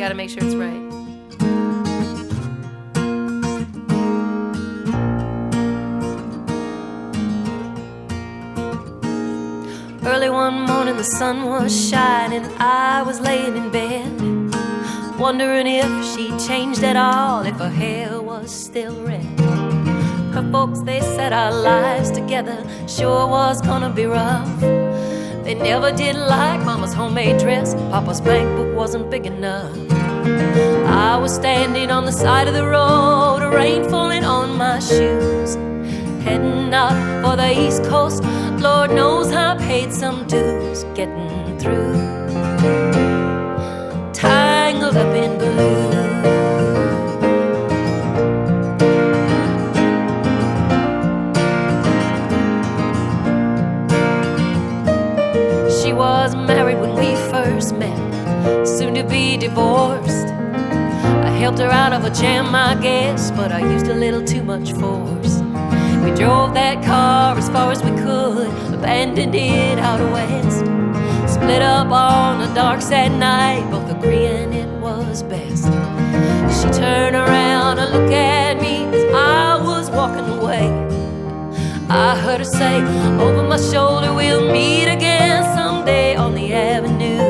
gotta make sure it's right. Early one morning the sun was shining and I was laying in bed, wondering if she changed at all, if her hair was still red. Her folks, they said our lives together sure was gonna be rough. They never did like Mama's homemade dress, Papa's bank book wasn't big enough. I was standing on the side of the road, rain falling on my shoes, heading out for the East Coast. Lord knows I paid some dues getting through. Tangled up in blue. She was married when we first met, soon to be divorced. I helped her out of a jam, I guess, but I used a little too much force. We drove that car as far as we could, abandoned it out west. Split up on a dark, sad night, both agreeing it was best. She turned around and looked at me as I was walking away. I heard her say over my shoulder, we'll meet again someday on the avenue.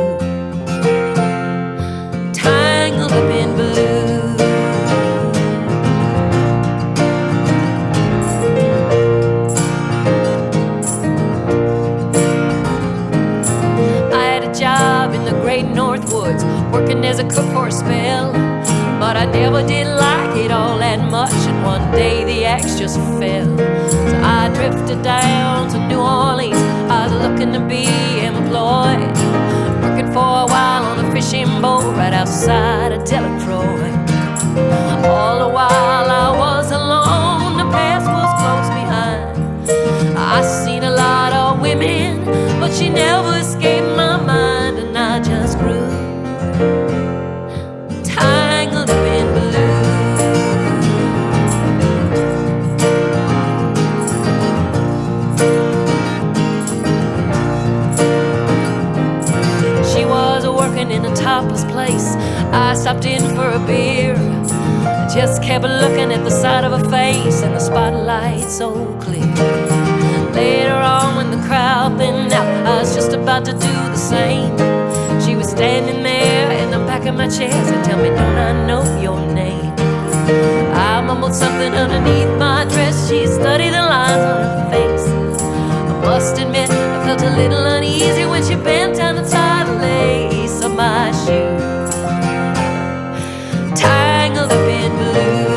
Tangled up in blue. Job in the great North Woods, working as a cook for a spell, but I never did like it all that much, and one day the axe just fell. So I drifted down to New Orleans, I was looking to be employed, working for a while on a fishing boat right outside of Daytrotter. All the while I was alone, the past was close behind. I seen a lot of women, but she never escaped my mind, and I just grew tangled up in blue. She was working in a topless place. I stopped in for a beer, just kept looking at the side of her face and the spotlight so clear. Later on when the crowd thinned out, I was just about to do the same. She was standing there in the back of my chair, said, tell me, don't I know your name? I mumbled something underneath my dress. She studied the lines on her face. I must admit I felt a little uneasy when she bent down to tie the lace of my shoe. Tangled up in blue.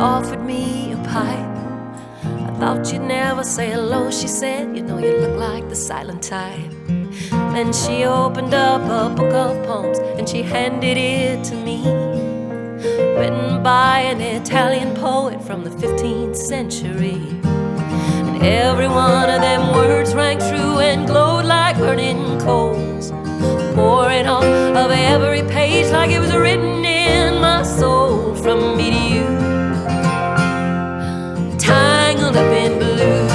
Offered me a pipe. I thought you'd never say hello, she said. You know you look like the silent type. Then she opened up a book of poems and she handed it to me, written by an Italian poet from the 15th century. And every one of them words rang true and glowed like burning coals, pouring off of every page like it was written in my soul. From me to you, tangled up in blue.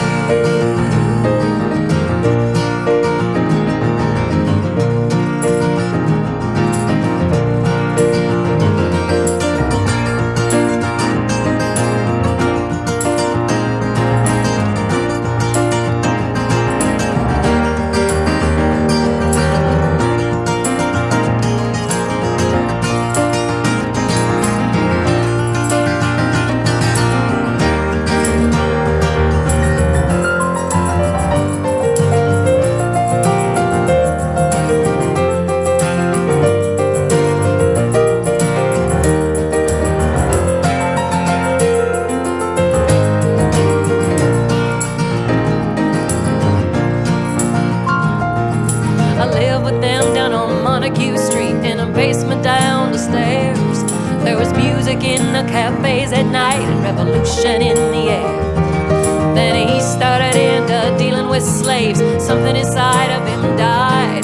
In the cafes at night and revolution in the air. Then he started into dealing with slaves. Something inside of him died.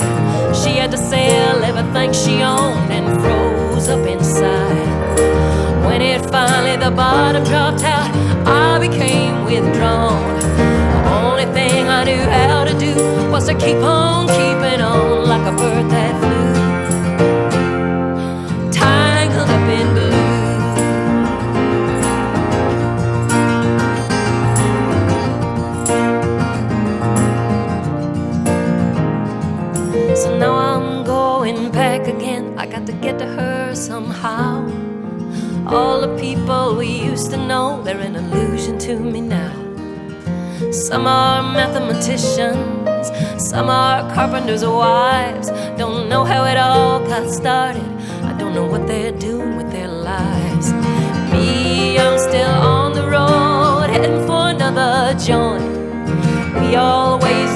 She had to sell everything she owned and froze up inside. When it finally the bottom dropped out, I became withdrawn. The only thing I knew how to do was to keep on keeping on, like a bird that flew, tangled up in blue. So now I'm going back again. I got to get to her somehow. All the people we used to know, they're an illusion to me now. Some are mathematicians, some are carpenters' wives. Don't know how it all got started, I don't know what they're doing with their lives. Me, I'm still on the road, heading for another joint. We always